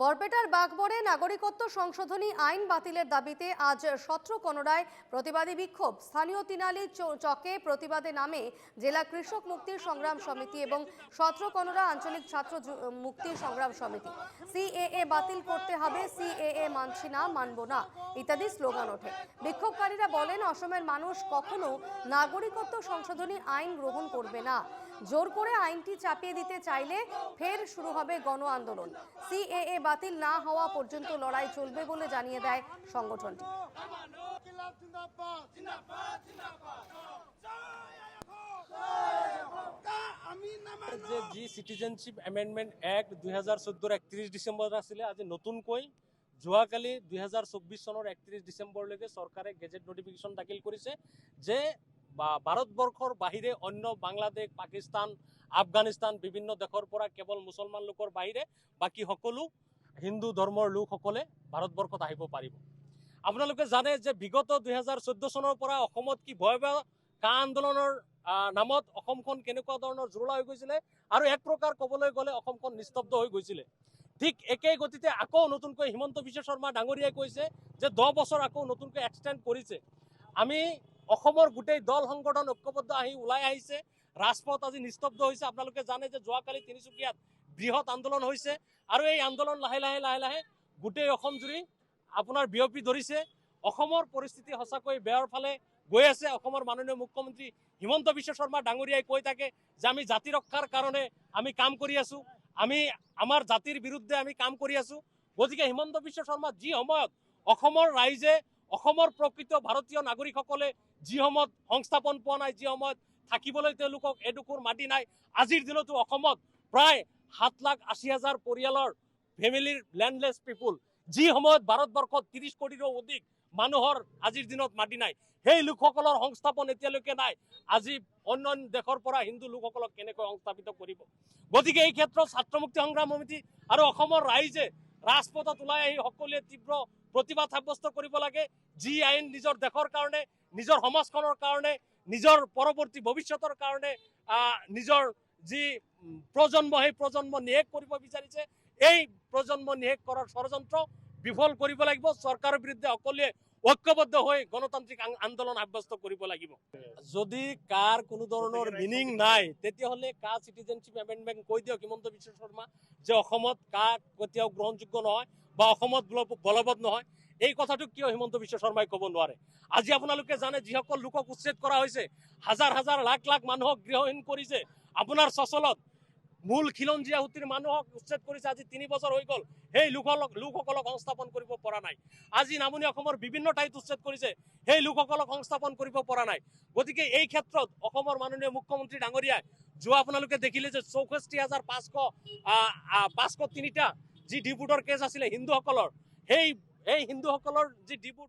বরপেটার বাঘবরে নাগরিকত্ব সংশোধনী আইন বাতিলের দাবিতে আজ সত্রকোনোড়ায় প্রতিবাদী বিক্ষোভ। স্থানীয় তিনালি চকে প্রতিবাদে নামে জেলা কৃষক মুক্তি সংগ্রাম সমিতি এবং সত্রকোনোড়া আঞ্চলিক ছাত্র মুক্তি সংগ্রাম সমিতি। সিএএ বাতিল করতে হবে, সিএএ মানছি না, মানব না ইত্যাদি স্লোগান ওঠে। বিক্ষোভকারীরা বলেন, অসমের মানুষ কখনো নাগরিকত্ব সংশোধনী আইন গ্রহণ করবে না। জোর করে আইনটি চাপিয়ে দিতে চাইলে ফের শুরু হবে গণ আন্দোলন। সিএএ বাতিল না হওয়া পর্যন্ত লড়াই চলবে বলে জানিয়ে দেয় সংগঠনটি। যে G citizenship amendment act 2014 31 December আছিলে, আজি নতুনকৈ যোৱাকালি 2024 চনৰ 31 ডিসেম্বৰলৈকে চৰকাৰে গেজেট নোটিফিকেশন দাখিল কৰিছে যে ভাৰতবৰ্ষৰ বাহিৰে অন্য বাংলাদেশ, পাকিস্তান, আফগানিস্তান বিভিন্ন দেশৰ পৰা কেৱল মুছলমান লোকৰ বাহিৰে বাকী সকলো হিন্দু ধৰ্মৰ লোকসকলে ভাৰতবৰ্ষত আহিব পাৰিব। আপোনালোকে জানে যে বিগত 2014 চনৰ পৰা অসমত কি ভয়াৱহ কা আন্দোলনৰ নামত অসমখন কেনেকুৱা ধৰণৰ জোৰলা হৈ গৈছিলে আৰু এক প্ৰকাৰ ক'বলৈ গ'লে অসমখন নিস্তব্ধ হৈ গৈছিলে। ঠিক একেই গতিতে আকৌ নতুনকৈ হিমন্ত বিশ্ব শৰ্মা ডাঙৰীয়াই কৈছে যে 10 বছৰ আকৌ নতুনকৈ এক্সটেণ্ড কৰিছে। আমি অসমৰ গোটেই দল সংগঠন ঐক্যবদ্ধ আহি ওলাই আহিছে, ৰাজপথ আজি নিস্তব্ধ হৈছে। আপোনালোকে জানে যে যোৱাকালি তিনিচুকীয়াত বৃহৎ আন্দোলন হৈছে আৰু এই আন্দোলন লাহে লাহে গোটেই অসম জুৰি আপোনাৰ বিয়পি ধৰিছে। অসমৰ পৰিস্থিতি সঁচাকৈ বেয়াৰ ফালে গৈ আছে। অসমৰ মাননীয় মুখ্যমন্ত্ৰী হিমন্ত বিশ্ব শৰ্মা ডাঙৰীয়াই কৈ থাকে যে আমি জাতি ৰক্ষাৰ কাৰণে আমি কাম কৰি আছো, আমি আমাৰ জাতিৰ বিৰুদ্ধে আমি কাম কৰি আছো। গতিকে হিমন্ত বিশ্ব শৰ্মা যি সময়ত অসমৰ ৰাইজে, অসমৰ প্ৰকৃত ভাৰতীয় নাগৰিকসকলে যি সময়ত সংস্থাপন পোৱা নাই, যি সময়ত থাকিবলৈ তেওঁলোকক এডোখৰ মাটি নাই, আজিৰ দিনতো অসমত প্ৰায় 7,80,000 পৰিয়ালৰ ফেমিলিৰ লেণ্ডলেছ পিপুল, যি সময়ত ভাৰতবৰ্ষত 30 কোটিৰো অধিক মানুহৰ আজিৰ দিনত মাটি নাই, সেই লোকসকলৰ সংস্থাপন এতিয়ালৈকে নাই। আজি অন্য দেশৰ পৰা হিন্দু লোকসকলক কেনেকৈ সংস্থাপিত কৰিব? গতিকে এই ক্ষেত্ৰত ছাত্ৰ মুক্তি সংগ্ৰাম সমিতি আৰু অসমৰ ৰাইজে ৰাজপথত ওলাই আহি সকলোৱে তীব্ৰ প্ৰতিবাদ সাব্যস্ত কৰিব লাগে। যি আইন নিজৰ দেশৰ কাৰণে, নিজৰ সমাজখনৰ কাৰণে, নিজৰ পৰৱৰ্তী ভৱিষ্যতৰ কাৰণে নিজৰ যি প্ৰজন্ম, সেই প্ৰজন্ম নিশেষ কৰিব বিচাৰিছে, এই প্ৰজন্ম নিশেষ কৰাৰ ষড়যন্ত্ৰ বিফল কৰিব লাগিব। চৰকাৰৰ বিৰুদ্ধে সকলোৱে ঐক্যবদ্ধ হৈ গণতান্ত্ৰিক আন্দোলন সাব্যস্ত কৰিব লাগিব। যদি কাৰ কোনো ধৰণৰ মিনিং নাই, তেতিয়াহ'লে কা চিটিজেনশ্বিপ এমেণ্ডমেণ্ট কৈ দিয়ক হিমন্ত বিশ্ব শৰ্মা যে অসমত কা কেতিয়াও গ্ৰহণযোগ্য নহয় বা অসমত বলবৎ নহয়। এই কথাটো কিয় হিমন্ত বিশ্ব শৰ্মাই ক'ব নোৱাৰে? আজি আপোনালোকে জানে যিসকল লোকক উচ্ছেদ কৰা হৈছে, হাজাৰ হাজাৰ লাখ লাখ মানুহক গৃহহীন কৰিছে। আপোনাৰ চচলত মূল খিলঞ্জীয়া হুটিৰ মানুহক উচ্ছেদ কৰিছে, আজি 3 বছৰ হৈ গ'ল, সেই লোকসকলক সংস্থাপন কৰিব পৰা নাই। আজি নামনি অসমৰ বিভিন্ন ঠাইত উচ্ছেদ কৰিছে, সেই লোকসকলক সংস্থাপন কৰিব পৰা নাই। গতিকে এই ক্ষেত্ৰত অসমৰ মাননীয় মুখ্যমন্ত্ৰী ডাঙৰীয়াই যোৱা আপোনালোকে দেখিলে যে 64,503টা যি ডিপুটৰ কেছ আছিলে হিন্দুসকলৰ, সেই হিন্দুসকলৰ যি ডিপুট